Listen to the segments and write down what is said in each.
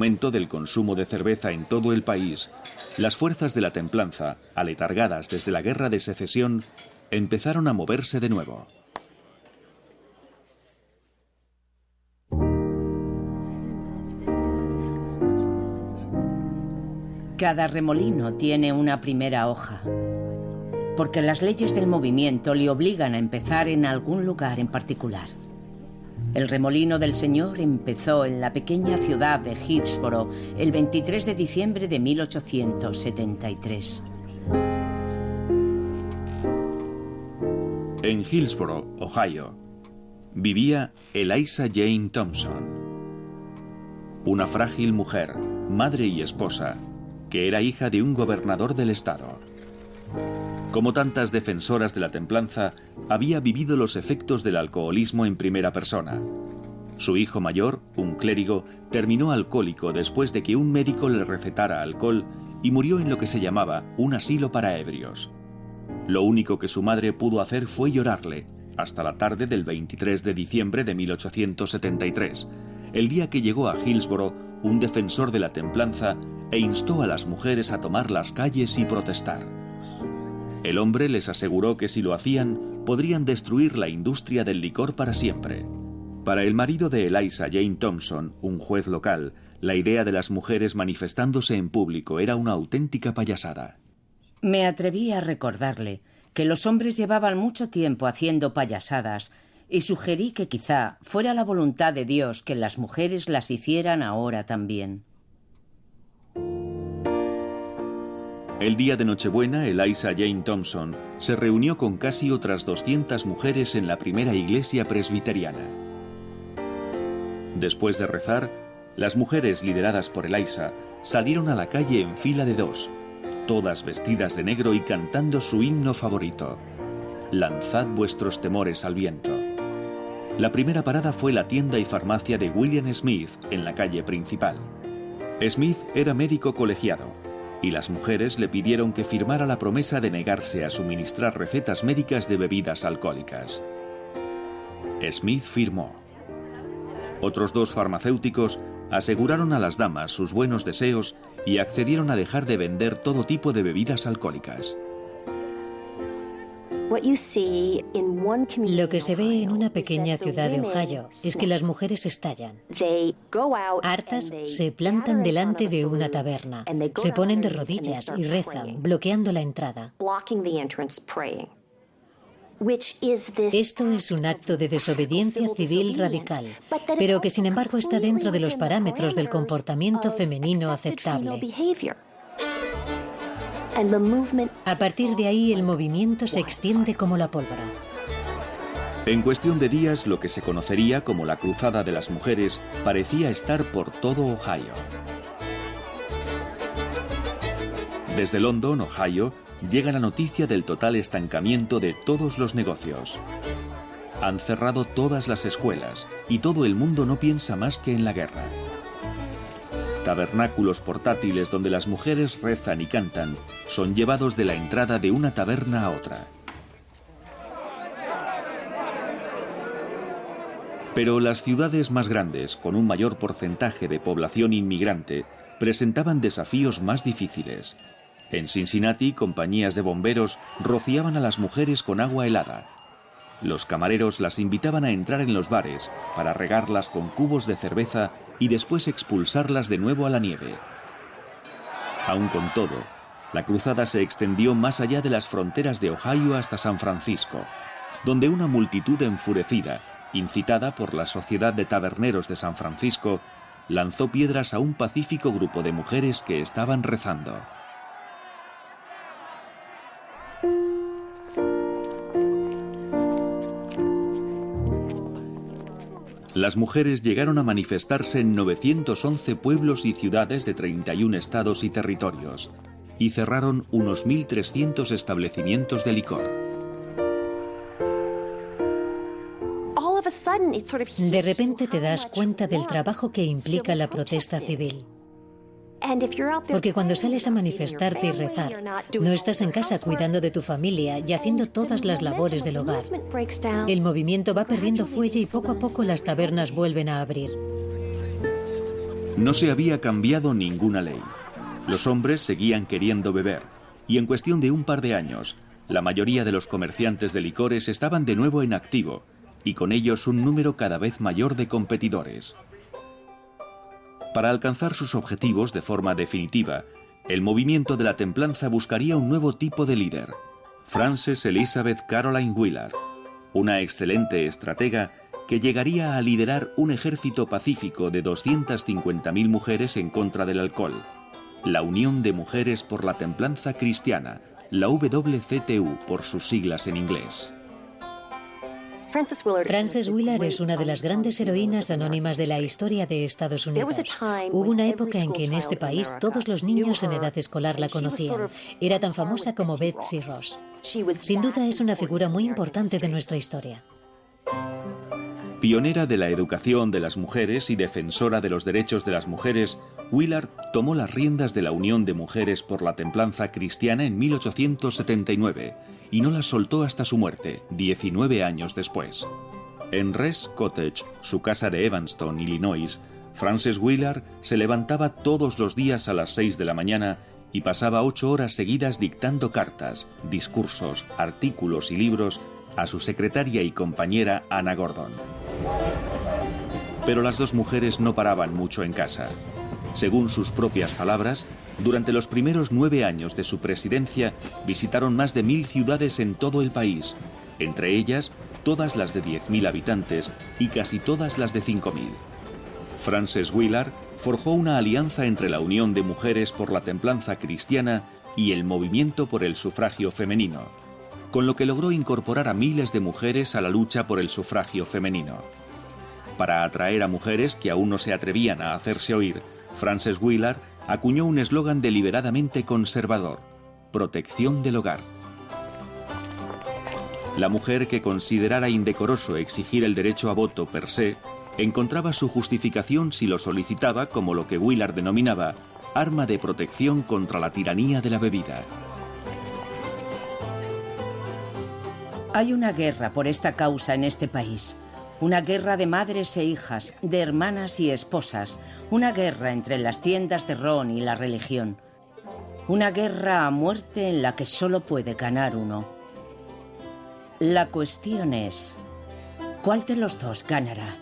aumento del consumo de cerveza en todo el país, las fuerzas de la templanza, aletargadas desde la Guerra de Secesión, empezaron a moverse de nuevo. Cada remolino tiene una primera hoja, porque las leyes del movimiento le obligan a empezar en algún lugar en particular. El remolino del Señor empezó en la pequeña ciudad de Hillsboro el 23 de diciembre de 1873. En Hillsboro, Ohio, vivía Eliza Jane Thompson, una frágil mujer, madre y esposa, que era hija de un gobernador del estado. Como tantas defensoras de la templanza, había vivido los efectos del alcoholismo en primera persona. Su hijo mayor, un clérigo, terminó alcohólico después de que un médico le recetara alcohol y murió en lo que se llamaba un asilo para ebrios. Lo único que su madre pudo hacer fue llorarle, hasta la tarde del 23 de diciembre de 1873, el día que llegó a Hillsboro un defensor de la templanza e instó a las mujeres a tomar las calles y protestar. El hombre les aseguró que si lo hacían, podrían destruir la industria del licor para siempre. Para el marido de Eliza Jane Thompson, un juez local, la idea de las mujeres manifestándose en público era una auténtica payasada. Me atreví a recordarle que los hombres llevaban mucho tiempo haciendo payasadas y sugerí que quizá fuera la voluntad de Dios que las mujeres las hicieran ahora también. El día de Nochebuena, Eliza Jane Thompson se reunió con casi otras 200 mujeres en la primera iglesia presbiteriana. Después de rezar, las mujeres lideradas por Eliza salieron a la calle en fila de dos, todas vestidas de negro y cantando su himno favorito: «Lanzad vuestros temores al viento». La primera parada fue la tienda y farmacia de William Smith en la calle principal. Smith era médico colegiado y las mujeres le pidieron que firmara la promesa de negarse a suministrar recetas médicas de bebidas alcohólicas. Smith firmó. Otros dos farmacéuticos aseguraron a las damas sus buenos deseos y accedieron a dejar de vender todo tipo de bebidas alcohólicas. Lo que se ve en una pequeña ciudad de Ohio es que las mujeres estallan. Hartas, se plantan delante de una taberna, se ponen de rodillas y rezan, bloqueando la entrada. Esto es un acto de desobediencia civil radical, pero que sin embargo está dentro de los parámetros del comportamiento femenino aceptable. A partir de ahí, el movimiento se extiende como la pólvora. En cuestión de días, lo que se conocería como la Cruzada de las Mujeres parecía estar por todo Ohio. Desde London, Ohio, llega la noticia del total estancamiento de todos los negocios. Han cerrado todas las escuelas y todo el mundo no piensa más que en la guerra. Tabernáculos portátiles donde las mujeres rezan y cantan son llevados de la entrada de una taberna a otra. Pero las ciudades más grandes, con un mayor porcentaje de población inmigrante, presentaban desafíos más difíciles. En Cincinnati, compañías de bomberos rociaban a las mujeres con agua helada. Los camareros las invitaban a entrar en los bares para regarlas con cubos de cerveza y después expulsarlas de nuevo a la nieve. Aun con todo, la cruzada se extendió más allá de las fronteras de Ohio hasta San Francisco, donde una multitud enfurecida, incitada por la Sociedad de Taberneros de San Francisco, lanzó piedras a un pacífico grupo de mujeres que estaban rezando. Las mujeres llegaron a manifestarse en 911 pueblos y ciudades de 31 estados y territorios, y cerraron unos 1.300 establecimientos de licor. De repente te das cuenta del trabajo que implica la protesta civil. Porque cuando sales a manifestarte y rezar, no estás en casa cuidando de tu familia y haciendo todas las labores del hogar. El movimiento va perdiendo fuelle y poco a poco las tabernas vuelven a abrir. No se había cambiado ninguna ley. Los hombres seguían queriendo beber, y en cuestión de un par de años, la mayoría de los comerciantes de licores estaban de nuevo en activo, y con ellos un número cada vez mayor de competidores. Para alcanzar sus objetivos de forma definitiva, el movimiento de la templanza buscaría un nuevo tipo de líder, Frances Elizabeth Caroline Willard, una excelente estratega que llegaría a liderar un ejército pacífico de 250.000 mujeres en contra del alcohol, la Unión de Mujeres por la Templanza Cristiana, la WCTU por sus siglas en inglés. Frances Willard es una de las grandes heroínas anónimas de la historia de Estados Unidos. Hubo una época en que en este país todos los niños en edad escolar la conocían. Era tan famosa como Betsy Ross. Sin duda es una figura muy importante de nuestra historia. Pionera de la educación de las mujeres y defensora de los derechos de las mujeres, Willard tomó las riendas de la Unión de Mujeres por la Templanza Cristiana en 1879 y no las soltó hasta su muerte, 19 años después. En Rest Cottage, su casa de Evanston, Illinois, Frances Willard se levantaba todos los días a las 6 de la mañana y pasaba 8 horas seguidas dictando cartas, discursos, artículos y libros a su secretaria y compañera Anna Gordon. Pero las dos mujeres no paraban mucho en casa. Según sus propias palabras, durante los primeros 9 años de su presidencia visitaron más de 1000 ciudades en todo el país, entre ellas todas las de 10.000 habitantes y casi todas las de 5.000. Frances Willard forjó una alianza entre la Unión de Mujeres por la Templanza Cristiana y el Movimiento por el Sufragio Femenino, con lo que logró incorporar a miles de mujeres a la lucha por el sufragio femenino. Para atraer a mujeres que aún no se atrevían a hacerse oír, Frances Willard acuñó un eslogan deliberadamente conservador: protección del hogar. La mujer que considerara indecoroso exigir el derecho a voto per se, encontraba su justificación si lo solicitaba como lo que Willard denominaba arma de protección contra la tiranía de la bebida. Hay una guerra por esta causa en este país. Una guerra de madres e hijas, de hermanas y esposas. Una guerra entre las tiendas de ron y la religión. Una guerra a muerte en la que solo puede ganar uno. La cuestión es, ¿cuál de los dos ganará?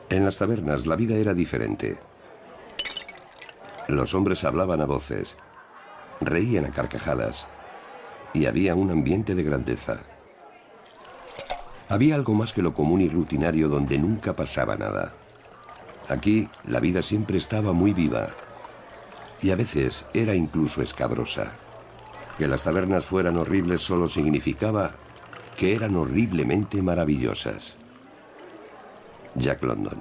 En las tabernas la vida era diferente. Los hombres hablaban a voces, reían a carcajadas y había un ambiente de grandeza. Había algo más que lo común y rutinario donde nunca pasaba nada. Aquí la vida siempre estaba muy viva y a veces era incluso escabrosa. Que las tabernas fueran horribles solo significaba que eran horriblemente maravillosas. Jack London.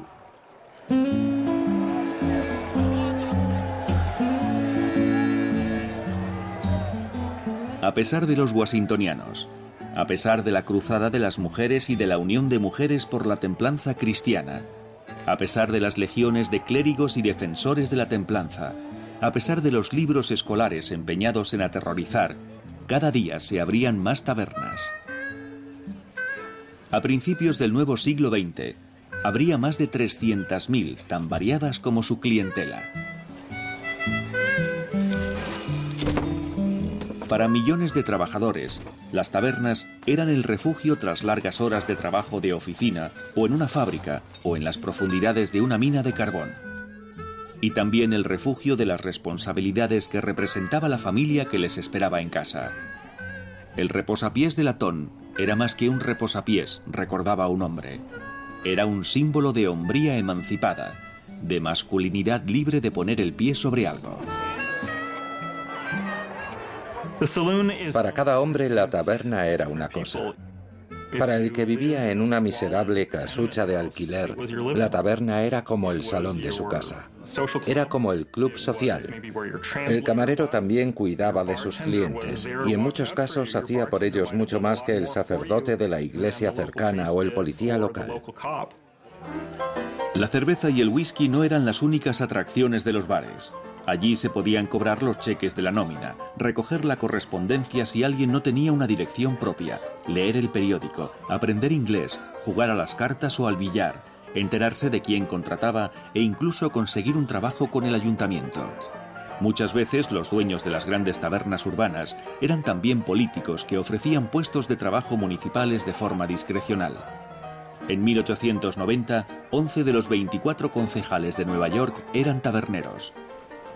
A pesar de los washingtonianos, a pesar de la cruzada de las mujeres y de la Unión de Mujeres por la Templanza Cristiana, a pesar de las legiones de clérigos y defensores de la templanza, a pesar de los libros escolares empeñados en aterrorizar, cada día se abrían más tabernas. A principios del nuevo siglo XX, habría más de 300.000, tan variadas como su clientela. Para millones de trabajadores, las tabernas eran el refugio tras largas horas de trabajo de oficina, o en una fábrica, o en las profundidades de una mina de carbón. Y también el refugio de las responsabilidades que representaba la familia que les esperaba en casa. El reposapiés de latón era más que un reposapiés, recordaba un hombre. Era un símbolo de hombría emancipada, de masculinidad libre de poner el pie sobre algo. Para cada hombre la taberna era una cosa. Para el que vivía en una miserable casucha de alquiler, la taberna era como el salón de su casa. Era como el club social. El camarero también cuidaba de sus clientes y en muchos casos hacía por ellos mucho más que el sacerdote de la iglesia cercana o el policía local. La cerveza y el whisky no eran las únicas atracciones de los bares. Allí se podían cobrar los cheques de la nómina, recoger la correspondencia si alguien no tenía una dirección propia, leer el periódico, aprender inglés, jugar a las cartas o al billar, enterarse de quién contrataba e incluso conseguir un trabajo con el ayuntamiento. Muchas veces los dueños de las grandes tabernas urbanas eran también políticos que ofrecían puestos de trabajo municipales de forma discrecional. En 1890, 11 de los 24 concejales de Nueva York eran taberneros.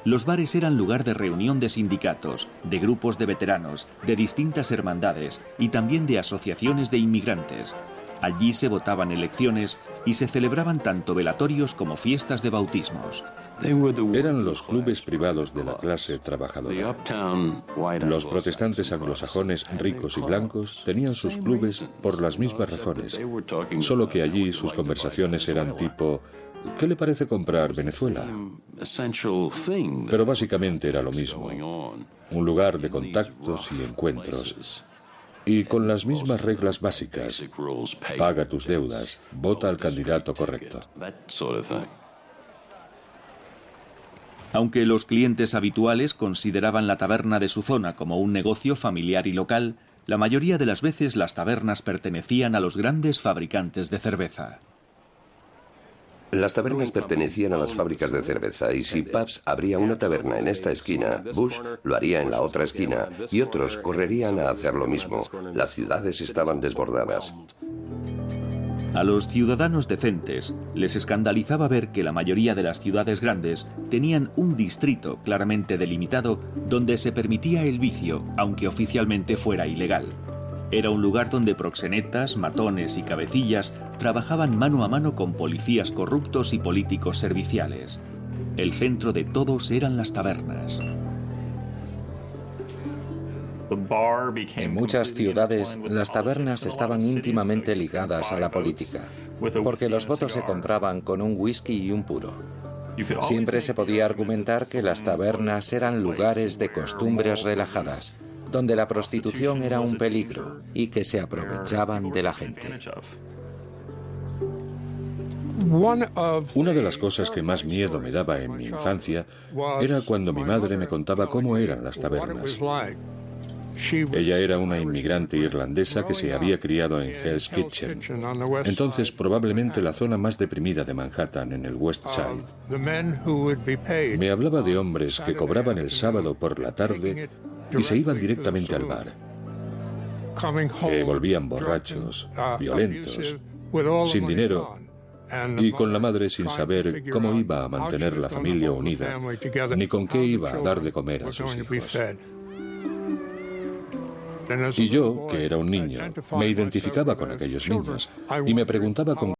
Los bares eran lugar de reunión de sindicatos, de grupos de veteranos, de distintas hermandades y también de asociaciones de inmigrantes. Allí se votaban elecciones y se celebraban tanto velatorios como fiestas de bautismos. Eran los clubes privados de la clase trabajadora. Los protestantes anglosajones ricos y blancos tenían sus clubes por las mismas razones, solo que allí sus conversaciones eran tipo ¿qué le parece comprar Venezuela? Pero básicamente era lo mismo, un lugar de contactos y encuentros. Y con las mismas reglas básicas: paga tus deudas, vota al candidato correcto. Aunque los clientes habituales consideraban la taberna de su zona como un negocio familiar y local, la mayoría de las veces las tabernas pertenecían a los grandes fabricantes de cerveza. Las tabernas pertenecían a las fábricas de cerveza y si Pabst abría una taberna en esta esquina, Busch lo haría en la otra esquina y otros correrían a hacer lo mismo. Las ciudades estaban desbordadas. A los ciudadanos decentes les escandalizaba ver que la mayoría de las ciudades grandes tenían un distrito claramente delimitado donde se permitía el vicio, aunque oficialmente fuera ilegal. Era un lugar donde proxenetas, matones y cabecillas trabajaban mano a mano con policías corruptos y políticos serviciales. El centro de todos eran las tabernas. En muchas ciudades, las tabernas estaban íntimamente ligadas a la política, porque los votos se compraban con un whisky y un puro. Siempre se podía argumentar que las tabernas eran lugares de costumbres relajadas, donde la prostitución era un peligro y que se aprovechaban de la gente. Una de las cosas que más miedo me daba en mi infancia era cuando mi madre me contaba cómo eran las tabernas. Ella era una inmigrante irlandesa que se había criado en Hell's Kitchen, entonces probablemente la zona más deprimida de Manhattan, en el West Side. Me hablaba de hombres que cobraban el sábado por la tarde y se iban directamente al bar, que volvían borrachos, violentos, sin dinero y con la madre sin saber cómo iba a mantener la familia unida, ni con qué iba a dar de comer a sus hijos. Y yo, que era un niño, me identificaba con aquellos niños y me preguntaba con